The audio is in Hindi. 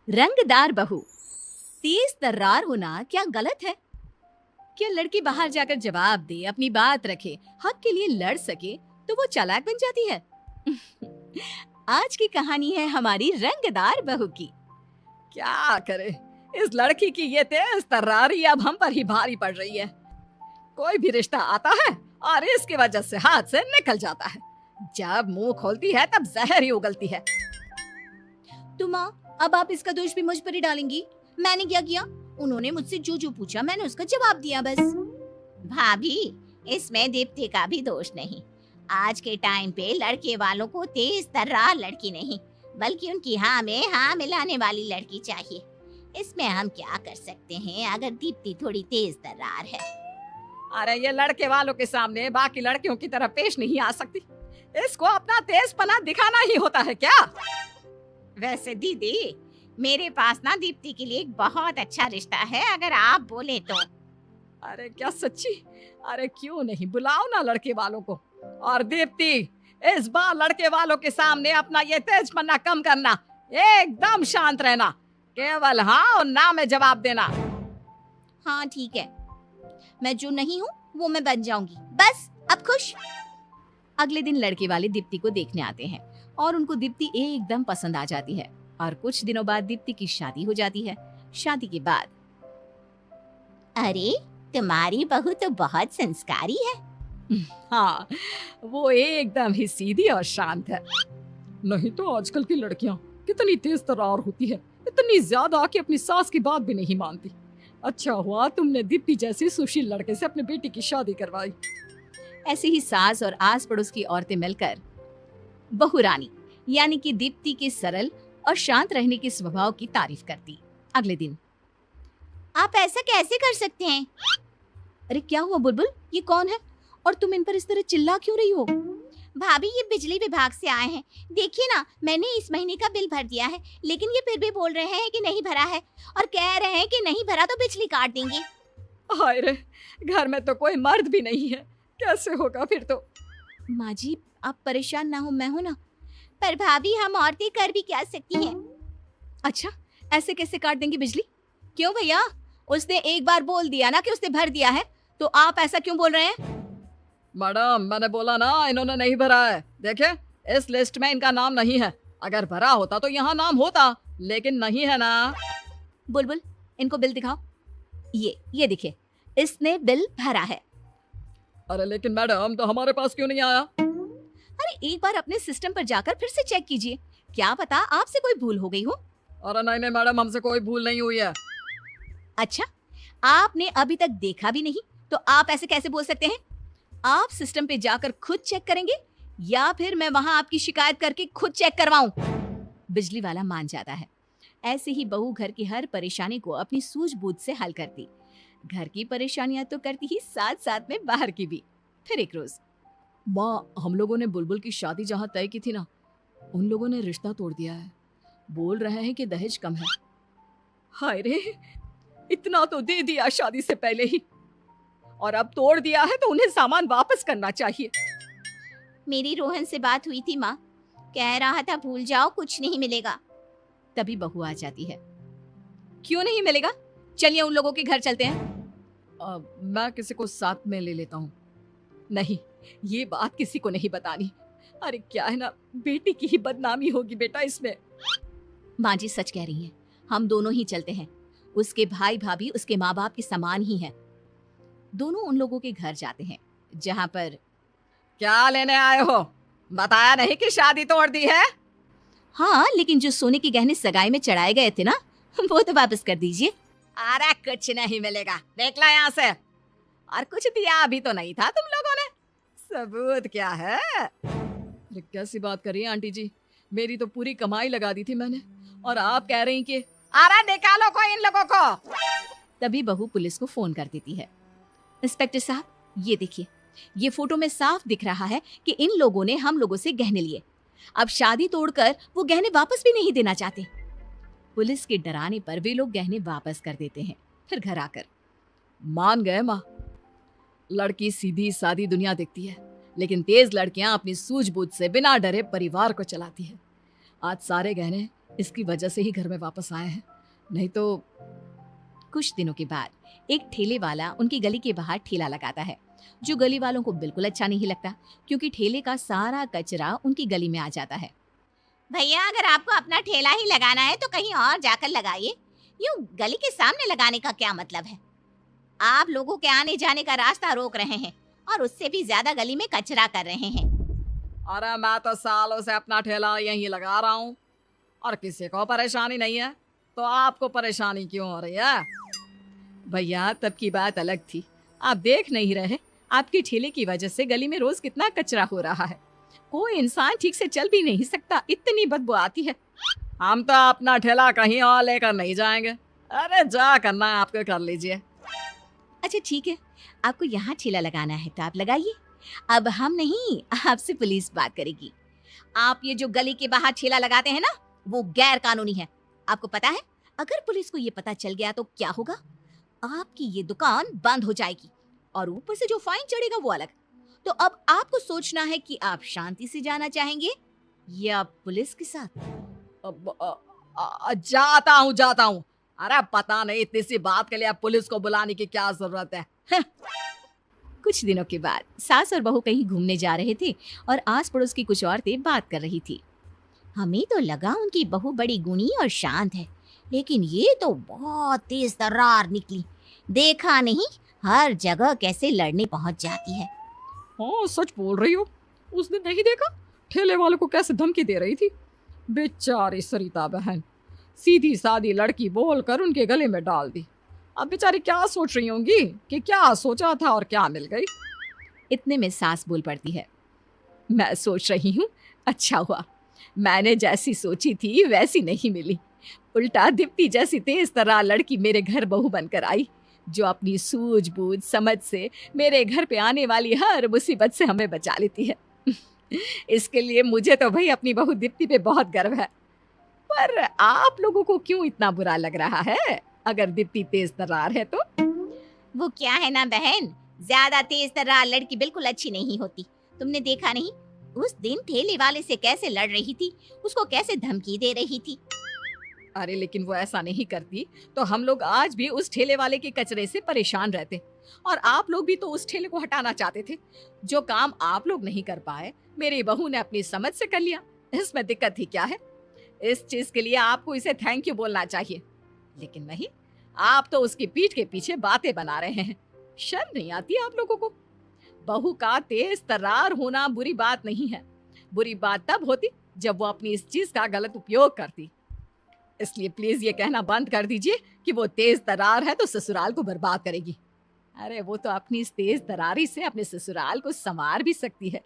रंगदार बहू। तेज तर्रार होना क्या गलत है? क्या लड़की बाहर जाकर जवाब दे, अपनी बात रखे, हक के लिए लड़ सके तो वो चालाक बन जाती है? आज की कहानी है हमारी रंगदार बहू की। क्या करे, इस लड़की की ये तेज तर्रारी अब हम पर ही भारी पड़ रही है। कोई भी रिश्ता आता है और इसकी वजह से हाथ से निकल जाता है। जब मुंह खोलती है तब जहर ही उगलती है। तो माँ, अब आप इसका दोष भी मुझ पर ही डालेंगी? मैंने क्या किया? उन्होंने मुझसे जो जो पूछा मैंने उसका जवाब दिया बस। भाभी, इसमें दीप्ति का भी दोष नहीं। आज के टाइम पे लड़के वालों को तेज तर्रार लड़की नहीं, बल्कि उनकी हाँ में हाँ मिलाने वाली लड़की चाहिए। इसमें हम क्या कर सकते हैं अगर दीप्ति थोड़ी तेज तर्रार है? अरे ये लड़के वालों के सामने बाकी लड़कियों की तरह पेश नहीं आ सकती। इसको अपना तेजपना दिखाना ही होता है क्या? वैसे दीदी, मेरे पास ना दीप्ति के लिए एक बहुत अच्छा रिश्ता है, अगर आप बोले तो। अरे क्या सच्ची? अरे क्यों नहीं, बुलाओ ना लड़के वालों को। और दीप्ति, इस बार लड़के वालों के सामने अपना ये तेजपना कम करना, एकदम शांत रहना, केवल हाँ और ना में जवाब देना। हाँ ठीक है, मैं जो नहीं हूँ वो मैं बन जाऊंगी, बस अब खुश। अगले दिन लड़के वाले दीप्ति को देखने आते हैं और उनको दीप्ति एकदम पसंद आ जाती है और कुछ दिनों बाद दीप्ति की शादी हो जाती है। शादी के बाद, अरे तुम्हारी बहू तो बहुत संस्कारी है। हाँ, वो एकदम ही सीधी और शांत है। नहीं तो आजकल की लड़कियां कितनी तेज तर्रार होती है, इतनी ज्यादा कि अपनी सास की बात भी नहीं मानती। अच्छा हुआ तुमने दीप्ति जैसी सुशील लड़के से अपने बेटी की शादी करवाई। ऐसे ही सास और आस पड़ोस की औरतें मिलकर बहू रानी यानी कि दीप्ति के सरल और शांत रहने के स्वभाव की तारीफ करती। अगले दिन, आप ऐसा कैसे कर सकते हैं? अरे क्या हुआ बुलबुल, ये कौन है और तुम इन पर इस तरह चिल्ला क्यों रही हो? भाभी, ये बिजली विभाग से आए हैं। देखिए ना, मैंने इस महीने का बिल भर दिया है, लेकिन ये फिर भी बोल रहे हैं कि नहीं भरा है और कह रहे हैं कि नहीं भरा तो बिजली काट देंगे। हाय रे, घर में तो कोई मर्द भी नहीं है, कैसे होगा फिर तो? माँ जी, आप परेशान ना हो, मैं हूं ना। पर भाभी, हम औरतें कर भी क्या सकती हैं? अच्छा, ऐसे कैसे काट देंगी बिजली? क्यों भैया, उसने एक बार बोल दिया ना कि उसने भर दिया है, तो आप ऐसा क्यों बोल रहे हैं? मैडम, मैंने बोला ना इन्होंने नहीं भरा है। देखे, इस लिस्ट में इनका नाम नहीं है। अगर भरा होता तो यहाँ नाम होता, लेकिन नहीं है ना। बुलबुल, इनको बिल दिखाओ। ये देखिए, इसने बिल भरा है। अरे लेकिन मैडम, तो हमारे पास क्यों नहीं आया? अरे एक बार अपने सिस्टम पर जाकर फिर से चेक कीजिए, क्या पता आपसे कोई भूल हो गई हो। अरे नहीं नहीं मैडम, हमसे कोई भूल नहीं हुई है। अच्छा, आपने अभी तक देखा भी नहीं तो आप ऐसे कैसे बोल सकते हैं? आप सिस्टम पे जाकर खुद चेक करेंगे या फिर मैं वहां आपकी शिकायत करके खुद चेक करवाऊं? बिजली वाला मान जाता है। ऐसे ही बहू घर की हर परेशानी को अपनी सूझबूझ से हल करती। घर की परेशानियां तो करती ही, साथ साथ में बाहर की भी। फिर एक रोज, माँ, हम लोगों ने बुलबुल की शादी जहाँ तय की थी ना, उन लोगों ने रिश्ता तोड़ दिया है। बोल रहे हैं कि दहेज कम है। हाय रे, इतना तो दे दिया शादी से पहले ही, और अब तोड़ दिया है तो उन्हें सामान वापस करना चाहिए। मेरी रोहन से बात हुई थी माँ, कह रहा था भूल जाओ, कुछ नहीं मिलेगा। तभी बहू आ जाती है। क्यों नहीं मिलेगा? चलिए उन लोगों के घर चलते हैं। मैं किसी को साथ में ले लेता हूँ। नहीं, ये बात किसी को नहीं बतानी। अरे क्या है ना, बेटी की ही बदनामी होगी बेटा इसमें। माँ जी सच कह रही हैं, हम दोनों ही चलते हैं। उसके भाई भाभी उसके माँ बाप के समान ही हैं। दोनों उन लोगों के घर जाते हैं जहाँ पर, क्या लेने आए हो? बताया नहीं कि शादी तोड़ दी है? हाँ, लेकिन जो सोने के गहने सगाई में चढ़ाए गए थे ना, वो तो वापस कर दीजिए। अरे कुछ नहीं मिलेगा, देख लो यहाँ से। और कुछ दिया भी तो नहीं था तुम लोगों ने, सबूत क्या है? अरे कैसी बात कर रही है आंटी जी, मेरी तो पूरी कमाई लगा दी थी मैंने, और आप कह रही कि अरे निकालो को इन लोगों को। तभी बहू पुलिस को फोन कर देती है। इंस्पेक्टर साहब, ये देखिए, ये फोटो में साफ दिख रहा है कि इन लोगों ने हम लोगों से गहने लिए। अब शादी तोड़कर वो गहने वापस भी नहीं देना चाहते। पुलिस के डराने पर वे लोग गहने वापस कर देते हैं। फिर घर आकर मान गए माँ, लड़की सीधी सादी दुनिया देखती है, लेकिन तेज लड़कियां अपनी सूझबूझ से बिना डरे परिवार को चलाती है। आज सारे गहने इसकी वजह से ही घर में वापस आए हैं, नहीं तो। कुछ दिनों के बाद एक ठेले वाला उनकी गली के बाहर ठेला लगाता है, जो गली वालों को बिल्कुल अच्छा नहीं लगता, क्योंकि ठेले का सारा कचरा उनकी गली में आ जाता है। भैया अगर आपको अपना ठेला ही लगाना है तो कहीं और जाकर लगाइए, यूं गली के सामने लगाने का क्या मतलब है? आप लोगों के आने जाने का रास्ता रोक रहे हैं और उससे भी ज्यादा गली में कचरा कर रहे हैं। अरे मैं तो सालों से अपना ठेला यहीं लगा रहा हूँ और किसी को परेशानी नहीं है, तो आपको परेशानी क्यों हो रही है? भैया तब की बात अलग थी, आप देख नहीं रहे आपके ठेले की वजह से गली में रोज कितना कचरा हो रहा है। कोई इंसान ठीक से चल भी नहीं सकता, इतनी बदबू आती है। हम तो अपना ठेला कहीं और लेकर नहीं जाएंगे। अरे जा करना है आपको कर लीजिए। अच्छा ठीक है, आपको यहाँ ठेला लगाना है तो आप लगाइए, अब हम नहीं, आपसे पुलिस बात करेगी। आप ये जो गली के बाहर ठेला लगाते हैं ना, वो गैर कानूनी है। आपको पता है अगर पुलिस को ये पता चल गया तो क्या होगा? आपकी ये दुकान बंद हो जाएगी और ऊपर से जो फाइन चढ़ेगा वो अलग। तो अब आपको सोचना है कि आप शांति से जाना चाहेंगे या पुलिस के साथ। जाता हूँ। अरे पता नहीं इतनी सी बात के लिए अब पुलिस को बुलाने की क्या जरूरत है। कुछ दिनों के बाद सास और बहू कहीं घूमने जा रहे थे और आस पड़ोस की कुछ औरतें बात कर रही थी। हमें तो लगा उनकी बहू बड़ी गुणी और शांत है, लेकिन ये तो बहुत तेज तर्रार निकली। देखा नहीं हर जगह कैसे लड़ने पहुंच जाती है। हाँ सच बोल रही हो, उस दिन नहीं देखा ठेले वाले को कैसे धमकी दे रही थी। बेचारी सरिता बहन, सीधी सादी लड़की बोलकर उनके गले में डाल दी। अब बेचारी क्या सोच रही होंगी कि क्या सोचा था और क्या मिल गई। इतने में सास बोल पड़ती है, मैं सोच रही हूँ अच्छा हुआ मैंने जैसी सोची थी वैसी नहीं मिली। उल्टा दीप्ति जैसी तेज तर्रार लड़की मेरे घर बहू बनकर आई, जो अपनी सूझबूझ समझ से मेरे घर पे आने वाली हर मुसीबत से हमें बचा लेती है। इसके लिए मुझे तो भाई अपनी बहू दीप्ति पे बहुत गर्व है। पर आप लोगों को क्यों इतना बुरा लग रहा है? अगर दीप्ति तेज तर्रार है तो वो क्या है ना बहन, ज्यादा तेज तर्रार लड़की बिल्कुल अच्छी नहीं होती। तुमने देखा नहीं उस दिन ठेले वाले से कैसे लड़ रही थी, उसको कैसे धमकी दे रही थी। अरे लेकिन वो ऐसा नहीं करती तो हम लोग आज भी उस ठेले वाले के कचरे से परेशान रहते, और आप लोग भी तो उस ठेले को हटाना चाहते थे। जो काम आप लोग नहीं कर पाए मेरी बहू ने अपनी समझ से कर लिया, इसमें दिक्कत ही क्या है? इस चीज के लिए आपको इसे थैंक यू बोलना चाहिए, लेकिन नहीं, आप तो उसकी पीठ के पीछे बातें बना रहे हैं। शर्म नहीं आती आप लोगों को? बहू का तेज तर्रार होना बुरी बात नहीं है, बुरी बात तब होती जब वो अपनी इस चीज का गलत उपयोग करती। इसलिए प्लीज ये कहना बंद कर दीजिए कि वो तेज तर्रार है तो ससुराल को बर्बाद करेगी। अरे वो तो अपनी इस तेज तर्रारी से अपने ससुराल को संवार भी सकती है।